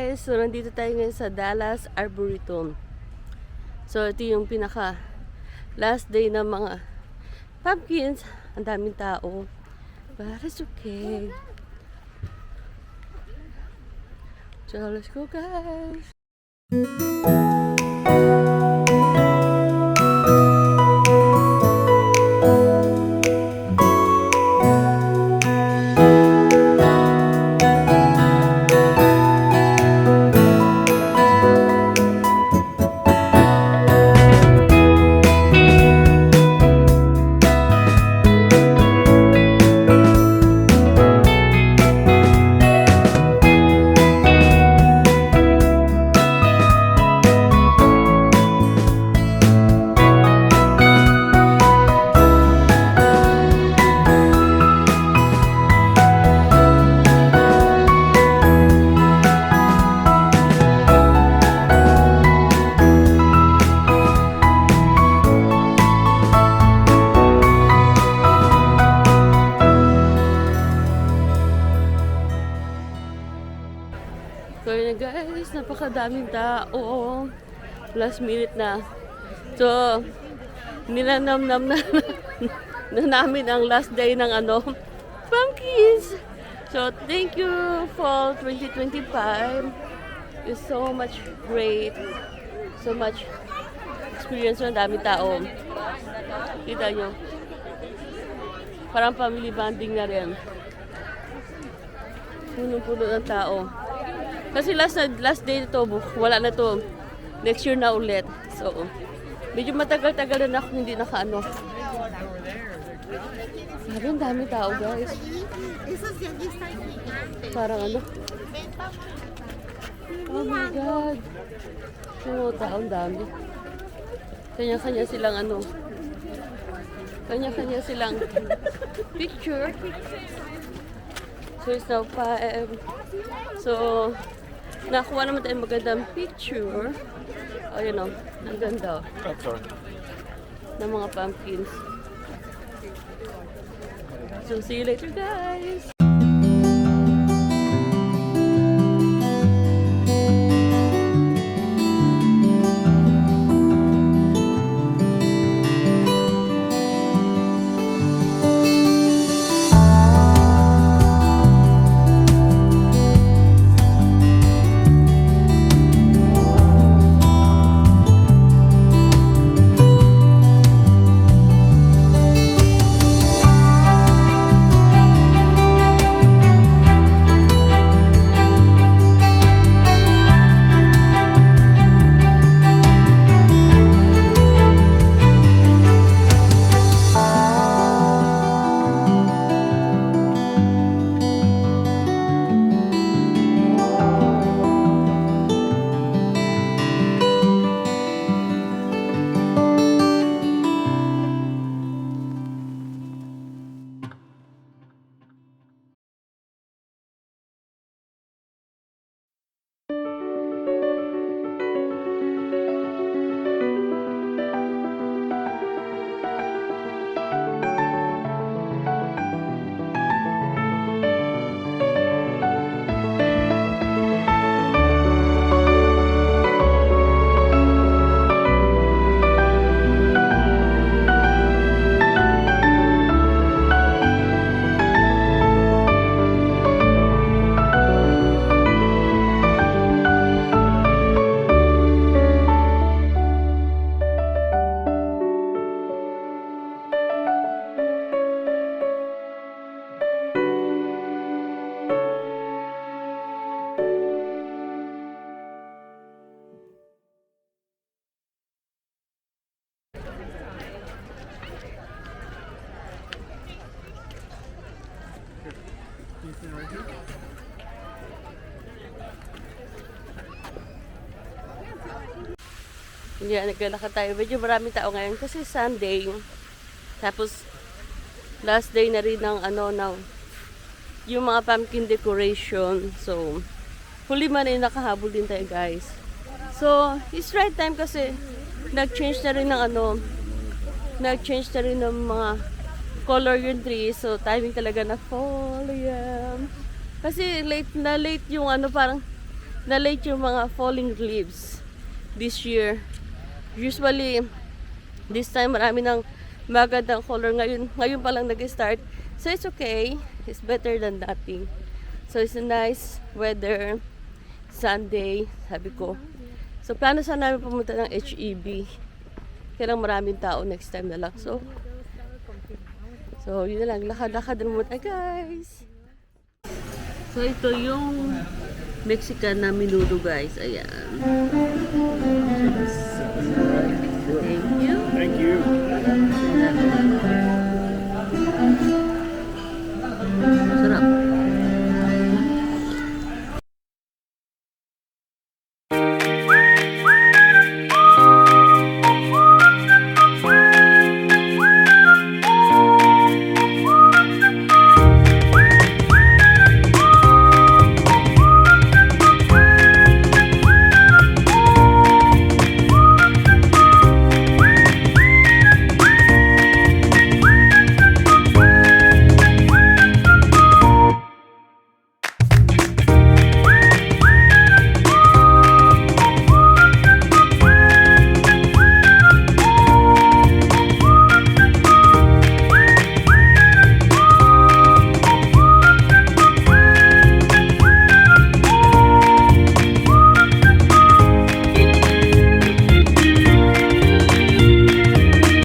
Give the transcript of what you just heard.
guys! So nandito tayo ngayon sa Dallas Arboretum. So ito yung pinaka last day ng mga pumpkins. Ang daming tao. But it's okay. So let's go guys! So yun guys, napakadaming tao. Last minute na. So, nilanam-nam na namin ang last day ng pumpkins. So, thank you Fall 2025. It's so much great. So much experience ng daming tao. Kita nyo. Parang family bonding na rin. Punong-puno ng tao. Kasi last day nito, wala na to. Next year na ulit. So, medyo matagal-tagal na ako hindi nakaano. Sabi, ang dami tao, guys. Parang ano. Oh my God. So, tao, ang dami. Kanya-kanya silang Kanya-kanya silang picture. So, it's now 5. So, nakuha naman tayo magandang picture. Oh, you know, ang ganda. Ng mga pumpkins. So, see you later, guys! Yeah, naglalakad tayo. Medyo maraming tao ngayon kasi Sunday. Tapos, last day na rin ng yung mga pumpkin decoration. So, huli man ay nakahabol din tayo, guys. So, it's right time kasi nag-change na rin ng mga color yung tree. So, timing talaga na fall. Yeah. Kasi late yung parang na late yung mga falling leaves this year. Usually, this time marami ng magandang color. Ngayon pa lang nag-start. So it's okay. It's better than nothing. So it's a nice weather. Sunday, sabi ko. So plano sana namin pumunta ng HEB. Kaya lang maraming tao next time na lang. So yun na lang. Lakad-lakad na muna guys. So ito yung Mexican na menudo guys. Ayan. Thank you. Thank you.